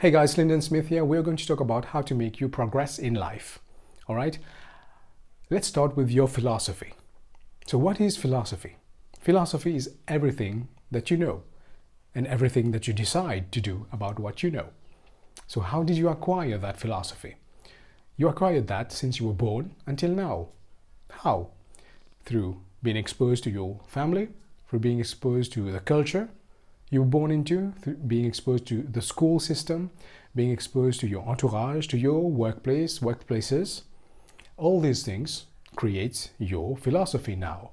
Hey guys, Linden Smith here. We're going to talk about how to make you progress in life. All right, let's start with your philosophy. So what is philosophy? Philosophy is everything that you know and everything that you decide to do about what you know. So how did you acquire that philosophy? You acquired that since you were born until now. How? Through being exposed to your family, through being exposed to the culture you were born into, through being exposed to the school system, being exposed to your entourage, to your workplaces. All these things create your philosophy now.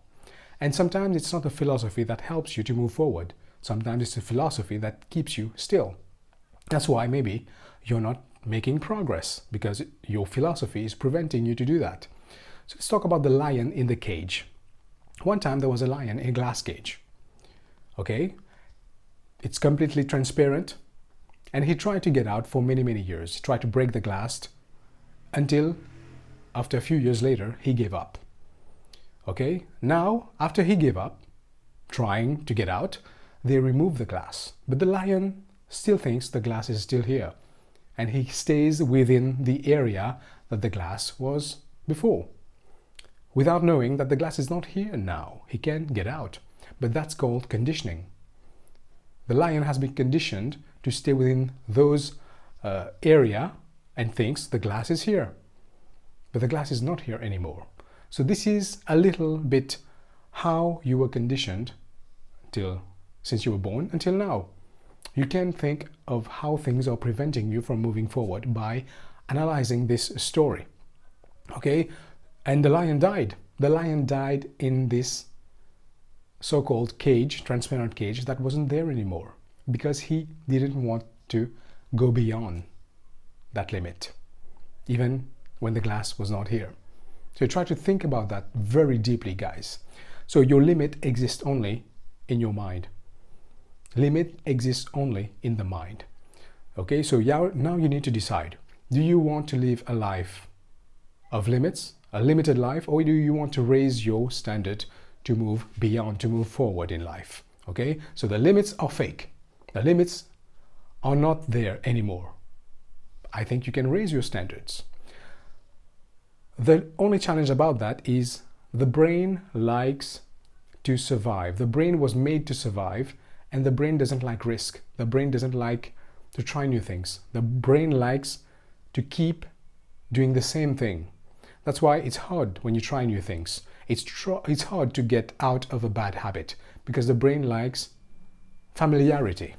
And sometimes it's not a philosophy that helps you to move forward. Sometimes it's a philosophy that keeps you still. That's why maybe you're not making progress, because your philosophy is preventing you to do that. So let's talk about the lion in the cage. One time there was a lion in a glass cage. Okay? It's completely transparent, and he tried to get out for many years. He tried to break the glass until after a few years later he gave up. Okay, now after he gave up trying to get out, they remove the glass, but the lion still thinks the glass is still here, and he stays within the area that the glass was before, without knowing that the glass is not here now. He can get out, but that's called conditioning. The lion has been conditioned to stay within those area and thinks the glass is here. But the glass is not here anymore. So this is a little bit how you were conditioned since you were born until now. You can think of how things are preventing you from moving forward by analyzing this story. Okay? And the lion died. The lion died in this so-called cage, transparent cage, that wasn't there anymore, because he didn't want to go beyond that limit, even when the glass was not here. So try to think about that very deeply, guys. So your limit exists only in your mind. Limit exists only in the mind. Okay, so now you need to decide. Do you want to live a life of limits, a limited life, or do you want to raise your standard to move beyond, to move forward in life? Okay, so the limits are fake. The limits are not there anymore. I think you can raise your standards. The only challenge about that is the brain likes to survive. The brain was made to survive, and the brain doesn't like risk. The brain doesn't like to try new things. The brain likes to keep doing the same thing. That's why it's hard when you try new things. It's hard to get out of a bad habit, because the brain likes familiarity,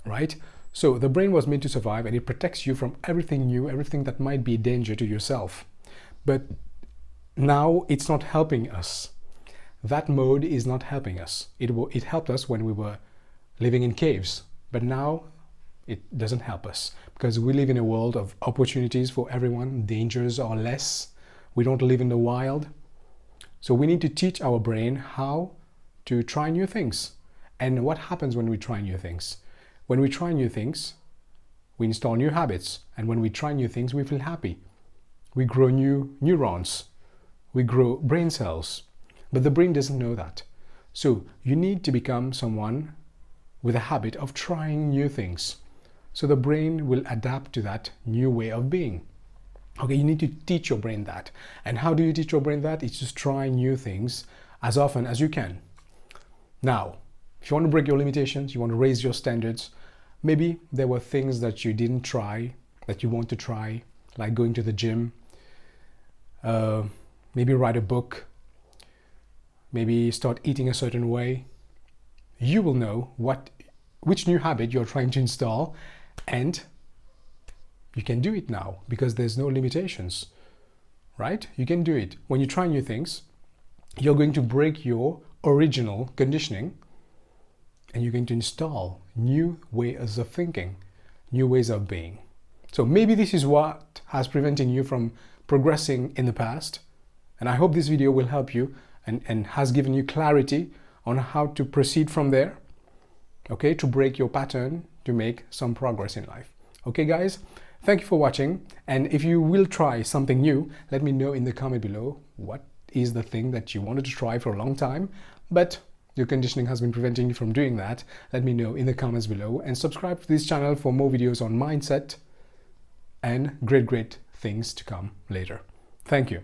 right? So the brain was made to survive, and it protects you from everything new, everything that might be a danger to yourself. But now it's not helping us. That mode is not helping us. It helped us when we were living in caves, but now it doesn't help us, because we live in a world of opportunities for everyone. Dangers are less. We don't live in the wild. So we need to teach our brain how to try new things. And what happens when we try new things? When we try new things, we install new habits. And when we try new things, we feel happy. We grow new neurons. We grow brain cells. But the brain doesn't know that. So you need to become someone with a habit of trying new things. So the brain will adapt to that new way of being. Okay, you need to teach your brain that. And how do you teach your brain that? It's just try new things as often as you can. Now, if you want to break your limitations, you want to raise your standards, maybe there were things that you didn't try, that you want to try, like going to the gym, maybe write a book, maybe start eating a certain way. You will know which new habit you're trying to install, and you can do it now because there's no limitations, right? You can do it. When you try new things, you're going to break your original conditioning, and you're going to install new ways of thinking, new ways of being. So maybe this is what has prevented you from progressing in the past, and I hope this video will help you and has given you clarity on how to proceed from there, okay, to break your pattern, to make some progress in life. Okay, guys? Thank you for watching, and if you will try something new, let me know in the comment below what is the thing that you wanted to try for a long time, but your conditioning has been preventing you from doing that, let me know in the comments below, and subscribe to this channel for more videos on mindset and great things to come later. Thank you.